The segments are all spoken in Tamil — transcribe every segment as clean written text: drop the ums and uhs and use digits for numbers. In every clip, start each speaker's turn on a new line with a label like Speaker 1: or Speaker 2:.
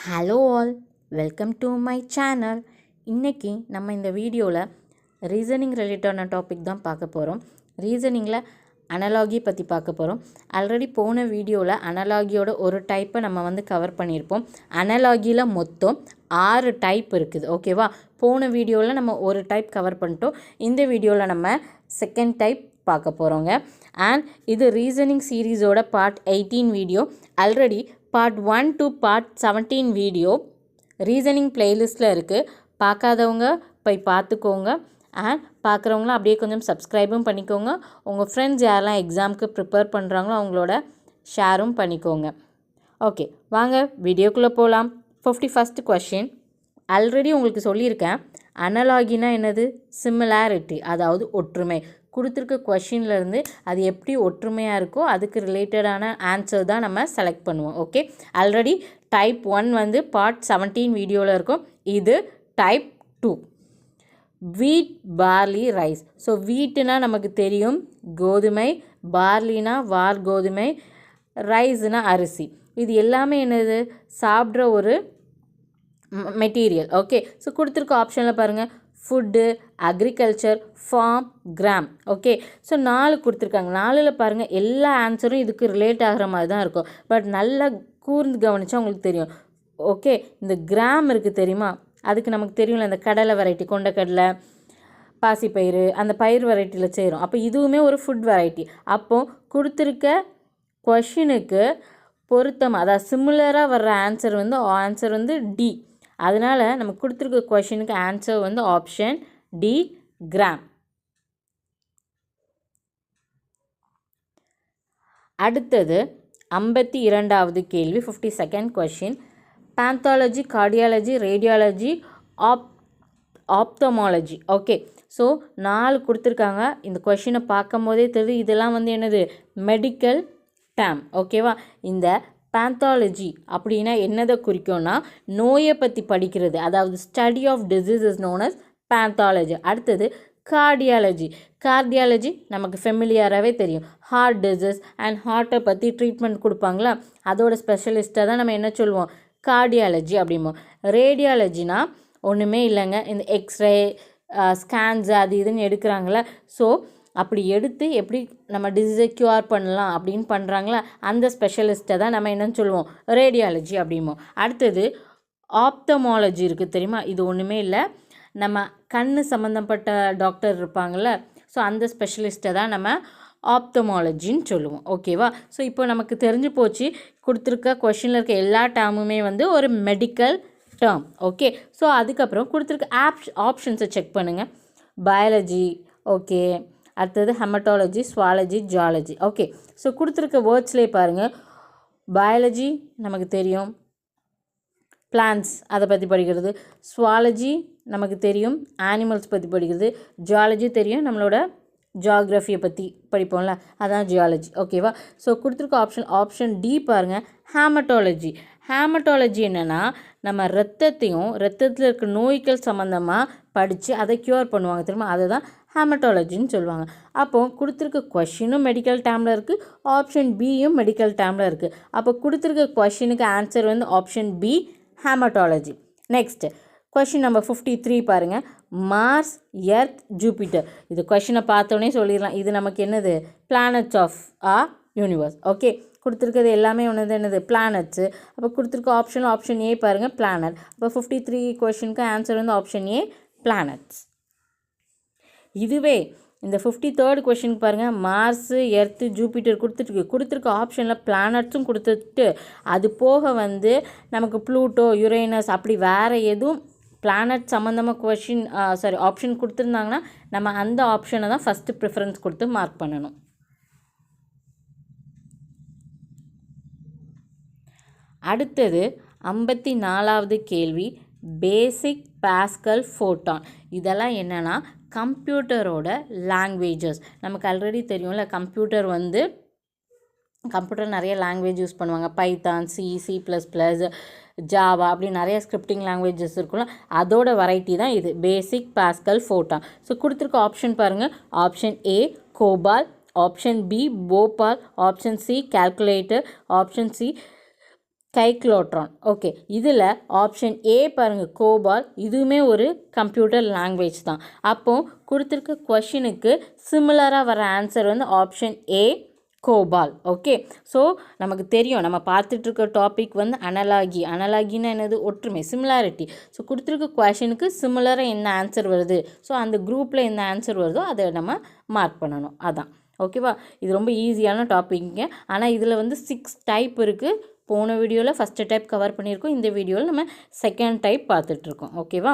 Speaker 1: Hello all, welcome to my channel. இன்றைக்கி நம்ம இந்த வீடியோவில் ரீசனிங் ரிலேட்டடான டாபிக் தான் பார்க்க போகிறோம். ரீசனிங்கில் அனலாகி பற்றி பார்க்க போகிறோம். ஆல்ரெடி போன வீடியோவில் அனலாகியோட ஒரு டைப்பை நம்ம கவர் பண்ணியிருப்போம். அனலாகியில் மொத்தம் 6 டைப் இருக்குது. ஓகேவா? போன வீடியோவில் நம்ம ஒரு டைப் கவர் பண்ணிட்டோம். இந்த வீடியோவில் நம்ம செகண்ட் டைப் பார்க்க போகிறோங்க. அண்ட் இது ரீசனிங் சீரீஸோட part 18 video. Already part 1 to part 17 video reasoning பிளேலிஸ்ட்டில் இருக்குது. பார்க்காதவங்க போய் பார்த்துக்கோங்க. அண்ட் பார்க்குறவங்களாம் அப்படியே கொஞ்சம் சப்ஸ்கிரைபும் பண்ணிக்கோங்க. உங்கள் ஃப்ரெண்ட்ஸ் யாரெல்லாம் எக்ஸாமுக்கு ப்ரிப்பேர் பண்ணுறாங்களோ அவங்களோட ஷேரும் பண்ணிக்கோங்க. ஓகே, வாங்க வீடியோக்குள்ளே போகலாம். 51st question. ஆல்ரெடி உங்களுக்கு சொல்லியிருக்கேன், அனலாகினா என்னது? சிமிலாரிட்டி, அதாவது ஒற்றுமை. கொடுத்துருக்க கொஷின்லேருந்து அது எப்படி ஒற்றுமையாக இருக்கோ அதுக்கு ரிலேட்டடான ஆன்சர் தான் நம்ம செலக்ட் பண்ணுவோம். ஓகே, ஆல்ரெடி டைப் 1 பார்ட் 17 வீடியோவில் இருக்கும். இது டைப் 2, வீட், பார்லி, ரைஸ். ஸோ வீட்டுனா நமக்கு தெரியும் கோதுமை, பார்லினா வார் கோதுமை, ரைஸ்னா அரிசி. இது எல்லாமே என்னது? சாப்பிட்ற ஒரு மெட்டீரியல். ஓகே, ஸோ கொடுத்துருக்க ஆப்ஷனில் பாருங்கள், food, agriculture, farm, gram. Okay, so 4 கொடுத்துருக்காங்க. 4ல் பாருங்கள் எல்லா ஆன்சரும் இதுக்கு ரிலேட் ஆகிற மாதிரி தான் இருக்கும். பட் நல்லா கூர்ந்து கவனித்தா உங்களுக்கு தெரியும். ஓகே, இந்த கிராம் இருக்குது தெரியுமா? அதுக்கு நமக்கு தெரியும்ல, இந்த கடலை வெரைட்டி, கொண்டக்கடலை, பாசிப்பயிறு, அந்த பயிர் வெரைட்டியில் சேரும். அப்போ இதுவுமே ஒரு ஃபுட் வெரைட்டி. அப்போது கொடுத்துருக்க கொஷினுக்கு பொருத்தமாக, அதாவது சிமிலராக வர்ற ஆன்சர் டி. அதனால் நம்ம கொடுத்துருக்க கொஷினுக்கு ஆன்சர் ஆப்ஷன் டி, கிராம். அடுத்தது 52வது கேள்வி, 52nd question. Pathology, cardiology, radiology, ophthalmology. Okay, so 4 கொடுத்துருக்காங்க. இந்த கொஷினை பார்க்கும் போதே தெரியுது இதெல்லாம் என்னது? Medical term. ஓகேவா? இந்த பேந்தாலஜி அப்படின்னா என்னதை குறிக்கும்னா நோயை பற்றி படிக்கிறது, அதாவது study of disease is known as pathology. அடுத்தது கார்டியாலஜி நமக்கு ஃபெமிலியராகவே தெரியும். ஹார்ட் டிசீஸ் அண்ட் ஹார்ட்டை பற்றி ட்ரீட்மெண்ட் கொடுப்பாங்களா, அதோட ஸ்பெஷலிஸ்ட்டாக தான் நம்ம என்ன சொல்லுவோம்? கார்டியாலஜி அப்படிம்போம். ரேடியாலஜினா ஒன்றுமே இல்லைங்க, இந்த எக்ஸ்ரே ஸ்கேன்ஸ் அது இதுன்னு எடுக்கிறாங்களா, ஸோ அப்படி எடுத்து எப்படி நம்ம டிசீஸை க்யூர் பண்ணலாம் அப்படின்னு பண்ணுறாங்களா, அந்த ஸ்பெஷலிஸ்ட்டை தான் நம்ம என்னன்னு சொல்லுவோம்? ரேடியாலஜி அப்படிம்போம். அடுத்தது ஆப்தமாலஜி இருக்குது தெரியுமா? இது ஒன்றுமே இல்லை, நம்ம கண் சம்மந்தப்பட்ட டாக்டர் இருப்பாங்கள்ல, ஸோ அந்த ஸ்பெஷலிஸ்ட்டை தான் நம்ம ஆப்தமாலஜின்னு சொல்லுவோம். ஓகேவா? ஸோ இப்போ நமக்கு தெரிஞ்சு போச்சு, கொடுத்துருக்க கொஷினில் இருக்க எல்லா டேர்முமே ஒரு மெடிக்கல் டேர்ம். ஓகே, ஸோ அதுக்கப்புறம் கொடுத்துருக்க ஆப்ஷன்ஸை செக் பண்ணுங்கள். பயாலஜி, ஓகே, அடுத்தது haematology, zoology, zoology. Okay, so கொடுத்துருக்க வேர்ட்ஸ்லேயே பாருங்கள், பயாலஜி நமக்கு தெரியும், பிளான்ஸ் அதை பற்றி படிக்கிறது. ஸ்வாலஜி நமக்கு தெரியும், ஆனிமல்ஸ் பற்றி படிக்கிறது. ஜியாலஜி தெரியும், நம்மளோட ஜியாகிரஃபியை பற்றி படிப்போம்ல, அதான் ஜியாலஜி. ஓகேவா? ஸோ கொடுத்துருக்க ஆப்ஷன் டி பாருங்கள், ஹேமட்டாலஜி. ஹேமட்டாலஜி என்னென்னா நம்ம ரத்தத்தில் இருக்க நோய்கள் சம்மந்தமாக படித்து அதை க்யூர் பண்ணுவாங்க தெரியுமா, அதை தான் ஹேமட்டாலஜின்னு சொல்லுவாங்க. அப்போது கொடுத்துருக்க கொஷினும் மெடிக்கல் டேர்மில் இருக்குது, ஆப்ஷன் பியும் மெடிக்கல் டேர்மில் இருக்குது. அப்போ கொடுத்துருக்க கொஷினுக்கு answer option B, haematology. Next question number 53 பாருங்கள், மார்ஸ், எர்த், ஜூபிட்டர். இது கொஷினை பார்த்தோன்னே சொல்லிடலாம், இது நமக்கு என்னது? Planets of universe. ஓகே, கொடுத்துருக்கிறது எல்லாமே என்னது? பிளானட்ஸு. அப்போ கொடுத்துருக்க ஆப்ஷன் ஏ பாருங்கள், பிளானட். அப்போ 53 கொஷினுக்கு ஆன்சர் ஆப்ஷன் ஏ, பிளானட்ஸ். இதுவே இந்த 53rd கொஷினுக்கு பாருங்கள், மார்ஸு, எர்த்து, ஜூபிட்டர் கொடுத்துருக்க ஆப்ஷனில் பிளானட்ஸும் கொடுத்துட்டு அது போக நமக்கு ப்ளூட்டோ, யுரேனஸ் அப்படி வேறு எதுவும் பிளானட் சம்மந்தமாக ஆப்ஷன் கொடுத்துருந்தாங்கன்னா நம்ம அந்த ஆப்ஷனை தான் ஃபஸ்ட்டு ப்ரிஃபரன்ஸ் கொடுத்து மார்க் பண்ணணும். அடுத்தது 54வது கேள்வி, பேசிக், பாஸ்கல், ஃபோட்டான். இதெல்லாம் என்னென்னா கம்ப்யூட்டரோட லாங்குவேஜஸ். நமக்கு ஆல்ரெடி தெரியும்ல, கம்ப்யூட்டர் நிறைய லாங்குவேஜ் யூஸ் பண்ணுவாங்க. பைத்தான், C++, ஜாவா அப்படி நிறைய ஸ்கிரிப்டிங் லாங்குவேஜஸ் இருக்குல்ல, அதோட வெரைட்டி தான் இது பேசிக், பாஸ்கல், ஃபோட்டான். ஸோ கொடுத்துருக்க ஆப்ஷன் பாருங்கள், option A Gopal, option B Bhopal, option C calculator, option C cyclotron. Okay, இதில் ஆப்ஷன் ஏ பாருங்கள் கோபால், இதுவுமே ஒரு கம்ப்யூட்டர் லாங்குவேஜ் தான். அப்போது கொடுத்துருக்க கொஷினுக்கு சிமிலராக வர ஆன்சர் வந்து option A Gopal. Okay, so நமக்கு தெரியும் நம்ம பார்த்துட்ருக்க டாபிக் வந்து அனலாகின்னா என்னது, ஒற்றுமை, சிமிலாரிட்டி. ஸோ கொடுத்துருக்க கொஷனுக்கு சிமிலராக என்ன ஆன்சர் வருது, ஸோ அந்த குரூப்பில் என்ன ஆன்சர் வருதோ அதை நம்ம மார்க் பண்ணணும். அதான் ஓகேவா. இது ரொம்ப ஈஸியான டாப்பிக்குங்க. ஆனால் இதில் வந்து 6 டைப் இருக்குது. போன வீடியோவில் ஃபஸ்ட்டு டைப் கவர் பண்ணியிருக்கோம், இந்த வீடியோவில் நம்ம செகண்ட் டைப் பார்த்துட்ருக்கோம். ஓகேவா.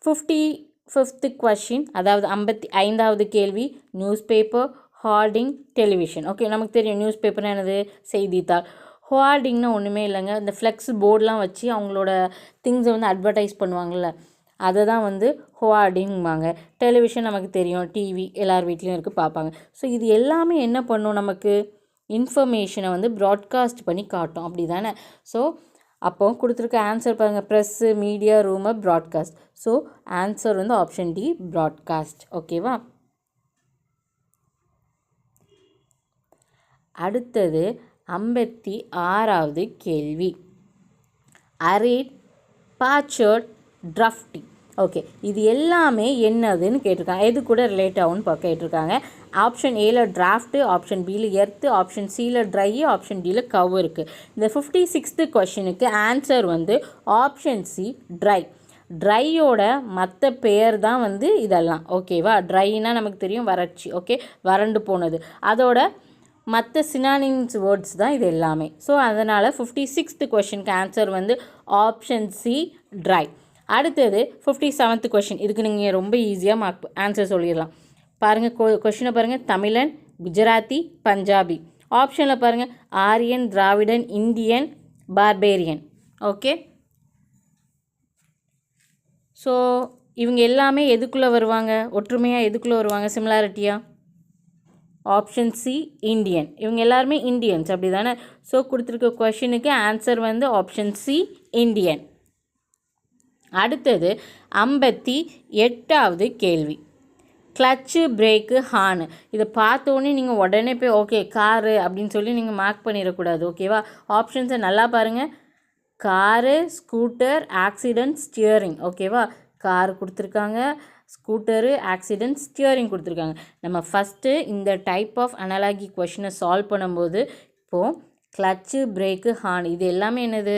Speaker 1: 55th கொஷின், அதாவது 55வது கேள்வி. News paper, Harding, television. Okay, நமக்கு தெரியும் நியூஸ் பேப்பர்னால் என்னது, செய்தித்தாள். ஹார்டிங்னா ஒன்றுமே இல்லைங்க, இந்த ஃப்ளெக்ஸ் போர்டெலாம் வச்சு அவங்களோட திங்ஸை வந்து அட்வர்டைஸ் பண்ணுவாங்கள்ல, அதை தான் வந்து ஹோர்டிங்பாங்க. டெலிவிஷன் நமக்கு தெரியும், டிவி எல்லார் வீட்லேயும் இருக்குது, பார்ப்பாங்க. ஸோ இது எல்லாமே என்ன பண்ணும், நமக்கு இன்ஃபர்மேஷனை வந்து ப்ராட்காஸ்ட் பண்ணி காட்டும், அப்படி தானே. ஸோ அப்போ கொடுத்துருக்க ஆன்சர் பாருங்கள், press, media, rumour, broadcast. So answer வந்து ஆப்ஷன் டி, ப்ராட்காஸ்ட். ஓகேவா. அடுத்தது 56வது கேள்வி. அரேட், பாச்சர்ட், டிராஃப்டி. ஓகே, இது எல்லாமே என்னதுன்னு கேட்டிருக்காங்க, எது கூட ரிலேட் ஆகும்னு கேட்டிருக்காங்க. ஆப்ஷன் ஏல டிராஃப்ட்டு, ஆப்ஷன் பியில் எர்த்து, ஆப்ஷன் சியில் ட்ரை, ஆப்ஷன் டியில் கவ் இருக்குது. இந்த 56th கொஷினுக்கு ஆன்சர் வந்து ஆப்ஷன் சி, ட்ரை. ட்ரையோட மற்ற பெயர் தான் வந்து இதெல்லாம். ஓகேவா. ட்ரைனா நமக்கு தெரியும் வறட்சி, ஓகே, வறண்டு போனது. அதோட மற்ற சினானிம்ஸ் வேர்ட்ஸ் தான் இது எல்லாமே. ஸோ அதனால் 56th கொஷினுக்கு ஆன்சர் வந்து ஆப்ஷன் சி, ட்ரை. அடுத்தது 57th கொஷின். இதுக்கு நீங்கள் ரொம்ப ஈஸியாக ஆன்சர் சொல்லிடலாம். பாருங்கள், கொஷினை பாருங்கள். தமிழன், குஜராத்தி, பஞ்சாபி. ஆப்ஷனில் பாருங்கள், ஆரியன், திராவிடன், இந்தியன், பார்பேரியன். ஓகே, ஸோ இவங்க எல்லாமே எதுக்குள்ளே வருவாங்க, ஒற்றுமையாக எதுக்குள்ளே வருவாங்க, சிமிலாரிட்டியாக? Option C, Indian. இவங்க எல்லாருமே இந்தியன்ஸ், அப்படி தானே. ஸோ கொடுத்துருக்க கொஷினுக்கு ஆன்சர் வந்து ஆப்ஷன் சி, இந்தியன். அடுத்தது 58வது கேள்வி. Clutch, brake, horn. இதை பார்த்தோன்னே நீங்கள் உடனே போய் ஓகே காரு அப்படின்னு சொல்லி நீங்கள் மார்க் பண்ணிடக்கூடாது. ஓகேவா. ஆப்ஷன்ஸை நல்லா பாருங்கள். Car, scooter, accident, steering. ஓகேவா. கார் கொடுத்துருக்காங்க, ஸ்கூட்டரு, ஆக்சிடென்ட், ஸ்டியரிங் கொடுத்துருக்காங்க. நம்ம ஃபஸ்ட்டு இந்த டைப் ஆஃப் அனலாகி கொஷினை சால்வ் பண்ணும்போது இப்போது கிளச்சு, பிரேக்கு, ஹார்ன் இது எல்லாமே என்னது,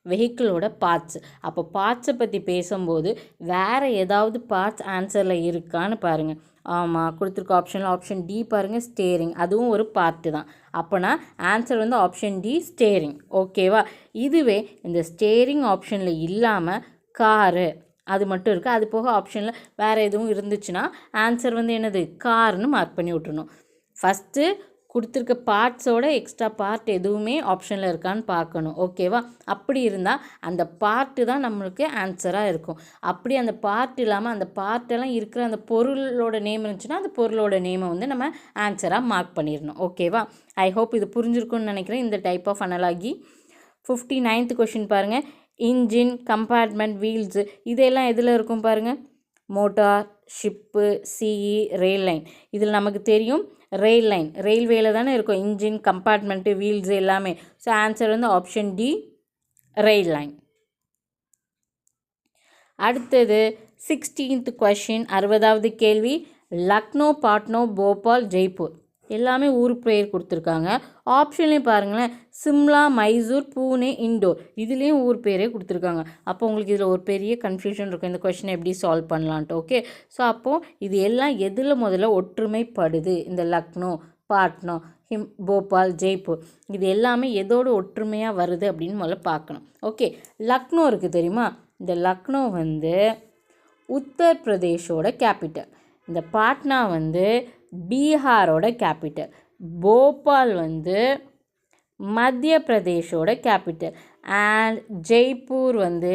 Speaker 1: வெஹிக்கிளோட பார்ட்ஸ். அப்போ பார்ட்ஸை பற்றி பேசும்போது வேறு ஏதாவது பார்ட்ஸ் ஆன்சரில் இருக்கான்னு பாருங்கள். ஆமாம், கொடுத்துருக்க ஆப்ஷனில் ஆப்ஷன் டி பாருங்கள், ஸ்டேரிங். அதுவும் ஒரு பார்ட்டு தான். அப்போனா ஆன்சர் வந்து ஆப்ஷன் டி, ஸ்டேரிங். ஓகேவா. இதுவே இந்த ஸ்டேரிங் ஆப்ஷனில் இல்லாமல் காரு அது மட்டும் இருக்குது, அது போக ஆப்ஷனில் வேறு எதுவும் இருந்துச்சுன்னா ஆன்சர் வந்து என்னது, கார்னு மார்க் பண்ணி விட்டுருணும். ஃபஸ்ட்டு கொடுத்துருக்க பார்ட்ஸோட எக்ஸ்ட்ரா பார்ட் எதுவுமே ஆப்ஷனில் இருக்கான்னு பார்க்கணும். ஓகேவா. அப்படி இருந்தால் அந்த பார்ட்டு தான் நம்மளுக்கு ஆன்சராக இருக்கும். அப்படி அந்த பார்ட் இல்லாமல் அந்த பார்ட்டெல்லாம் இருக்கிற அந்த பொருளோட நேம் இருந்துச்சுன்னா அந்த பொருளோட நேமை வந்து நம்ம ஆன்சராக மார்க் பண்ணிடணும். ஓகேவா. ஐ ஹோப் இது புரிஞ்சிருக்குன்னு நினைக்கிறேன், இந்த type of analogy. 59th question பாருங்கள். இன்ஜின், கம்பார்ட்மெண்ட், வீல்ஸு இதெல்லாம் எதில் இருக்கும் பாருங்கள். மோட்டார், ஷிப்பு, சிஇ, ரெயில் லைன். இதில் நமக்கு தெரியும் ரெயில் லைன், ரயில்வேல தானே இருக்கும் இன்ஜின், கம்பார்ட்மெண்ட்டு, வீல்ஸு எல்லாமே. ஸோ ஆன்சர் வந்து ஆப்ஷன் டி, ரெயில் லைன். அடுத்தது 16th கொஷின், 60வது கேள்வி. லக்னோ, பாட்னோ, போபால், ஜெய்ப்பூர் எல்லாமே ஊர் பெயர் கொடுத்துருக்காங்க. ஆப்ஷன்லேயும் பாருங்களேன், சிம்லா, மைசூர், பூனே, இண்டோர் இதுலேயும் ஊர் பேரே கொடுத்துருக்காங்க. அப்போ உங்களுக்கு இதில் ஒரு பெரிய கன்ஃபியூஷன் இருக்கும், இந்த கொஷினை எப்படி சால்வ் பண்ணலான்ட்டு. ஓகே, ஸோ அப்போது இது எல்லாம் எதில் முதல்ல ஒற்றுமைப்படுது, இந்த லக்னோ, பாட்னோ, போபால், ஜெய்ப்பூர் இது எல்லாமே எதோடு ஒற்றுமையாக வருது அப்படின்னு முதல்ல பார்க்கணும். ஓகே, லக்னோ இருக்குது தெரியுமா, இந்த லக்னோ வந்து உத்தரப்பிரதேஷோட கேபிட்டல். இந்த பாட்னா வந்து பீகாரோட கேபிட்டல். போபால் வந்து மத்திய பிரதேஷோட கேபிட்டல். அண்ட் ஜெய்ப்பூர் வந்து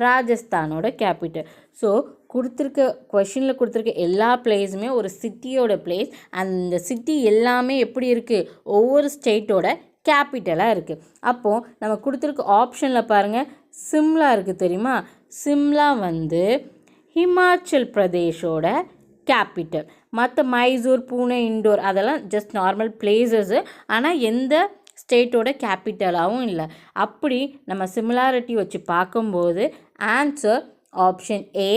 Speaker 1: ராஜஸ்தானோட கேபிட்டல். ஸோ கொடுத்துருக்க கொஷினில் கொடுத்துருக்க எல்லா பிளேஸுமே ஒரு சிட்டியோட பிளேஸ். அந்த சிட்டி எல்லாமே எப்படி இருக்குது, ஒவ்வொரு ஸ்டேட்டோட கேபிட்டலாக இருக்குது. அப்போது நம்ம கொடுத்துருக்க ஆப்ஷனில் பாருங்கள், சிம்லா இருக்குது தெரியுமா, சிம்லா வந்து ஹிமாச்சல் பிரதேஷோட கேபிட்டல். மற்ற மைசூர், பூனே, இண்டோர் அதெல்லாம் ஜஸ்ட் நார்மல் பிளேசஸ்ஸு. ஆனால் எந்த ஸ்டேட்டோட கேபிட்டலாகவும் இல்லை. அப்படி நம்ம சிமிலாரிட்டி வச்சு பார்க்கும்போது answer option A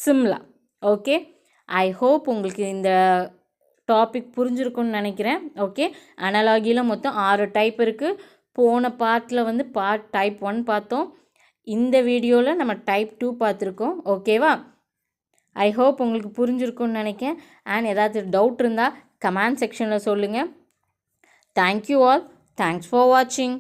Speaker 1: Shimla. Okay, I hope உங்களுக்கு இந்த டாபிக் புரிஞ்சிருக்குன்னு நினைக்கிறேன். ஓகே, அனலாகியில் மொத்தம் 6 டைப் இருக்குது. போன பார்ட்டில் வந்து டைப் 1 பார்த்தோம். இந்த வீடியோவில் நம்ம டைப் 2 பார்த்துருக்கோம். ஓகேவா? ஐ ஹோப் உங்களுக்கு புரிஞ்சிருக்குன்னு நினைக்கிறேன். அண்ட் ஏதாவது டவுட் இருந்தால் கமெண்ட் செக்ஷனில் சொல்லுங்கள். Thank you all. தேங்க்ஸ் ஃபார் வாட்சிங்.